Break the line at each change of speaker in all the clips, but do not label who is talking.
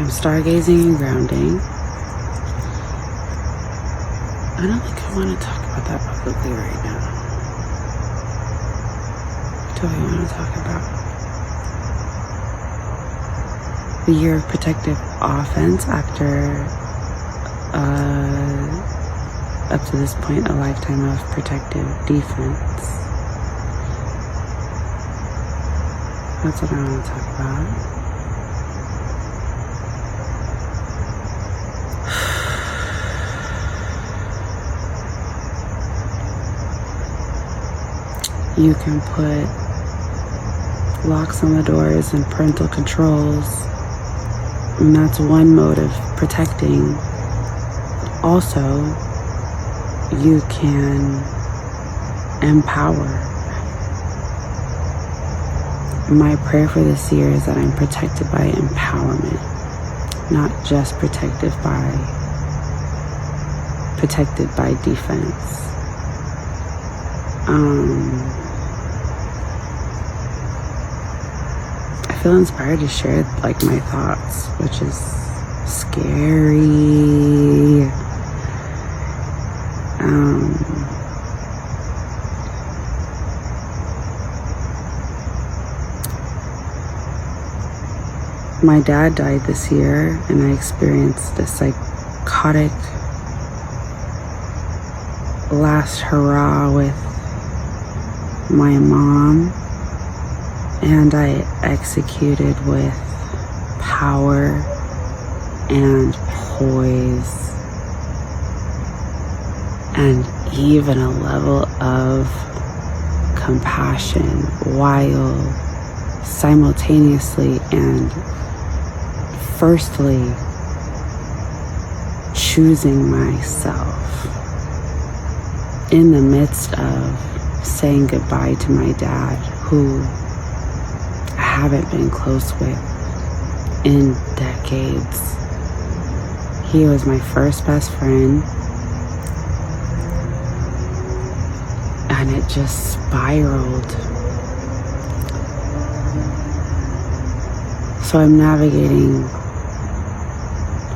I'm stargazing and grounding. I don't think I want to talk about that publicly right now. What do I want to talk about? The year of protective offense after, up to this point, a lifetime of protective defense. That's what I want to talk about. You can put locks on the doors and parental controls, and that's one mode of protecting. Also, you can empower. My prayer for this year is that I'm protected by empowerment, not just protected by defense. I feel inspired to share my thoughts, which is scary. My dad died this year, and I experienced a psychotic last hurrah with my mom, and I executed with power and poise and even a level of compassion while simultaneously and firstly choosing myself in the midst of saying goodbye to my dad, who I haven't been close with in decades. He was my first best friend, and it just spiraled. So I'm navigating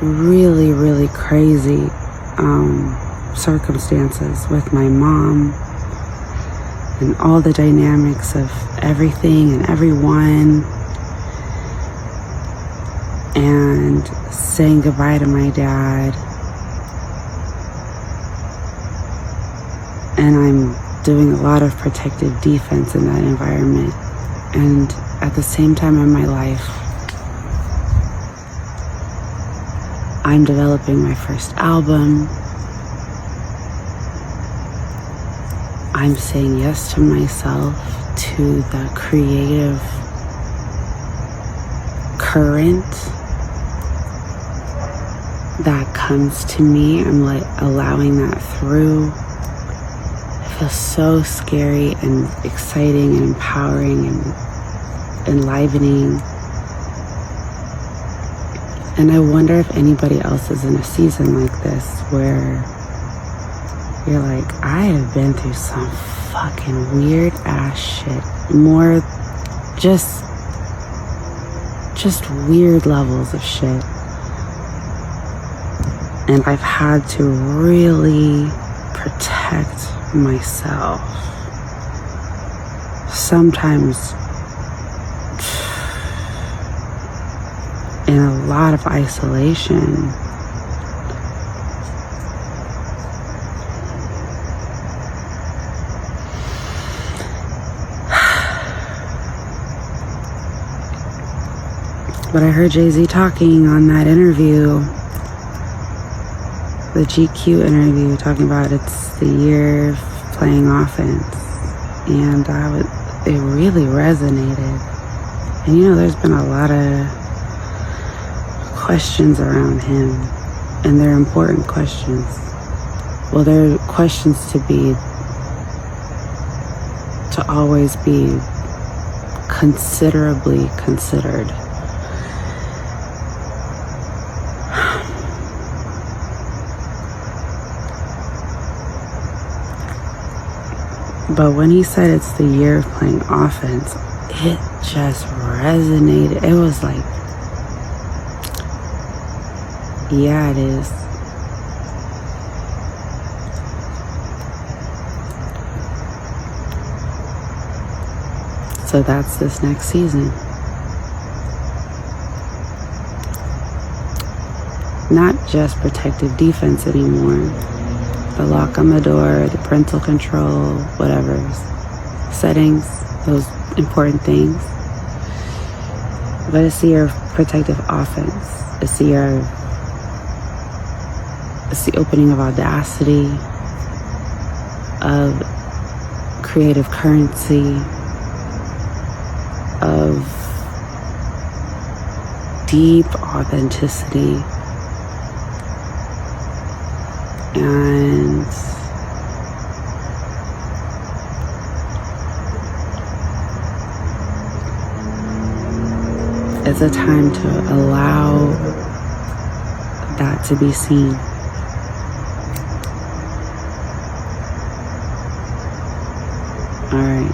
really, really crazy circumstances with my mom and all the dynamics of everything and everyone, and saying goodbye to my dad. And I'm doing a lot of protective defense in that environment. And at the same time in my life, I'm developing my first album. I'm saying yes to myself, to the creative current that comes to me. I'm allowing that through. It feels so scary and exciting and empowering and enlivening. And I wonder if anybody else is in a season like this where you're like, I have been through some fucking weird ass shit. More just weird levels of shit. And I've had to really protect myself. Sometimes in a lot of isolation. But I heard Jay-Z talking on that interview, the GQ interview, talking about it's the year of playing offense. And it really resonated. And there's been a lot of questions around him, and they're important questions. Well, they're questions to always be considerably considered. But when he said it's the year of playing offense, it just resonated. It was like, Yeah, it is. So that's this next season. Not just protective defense anymore. The lock on the door, the parental control, whatever. Settings, those important things. But it's your protective offense. It's the opening of Audacity, of creative currency, of deep authenticity, and it's a time to allow that to be seen. All right.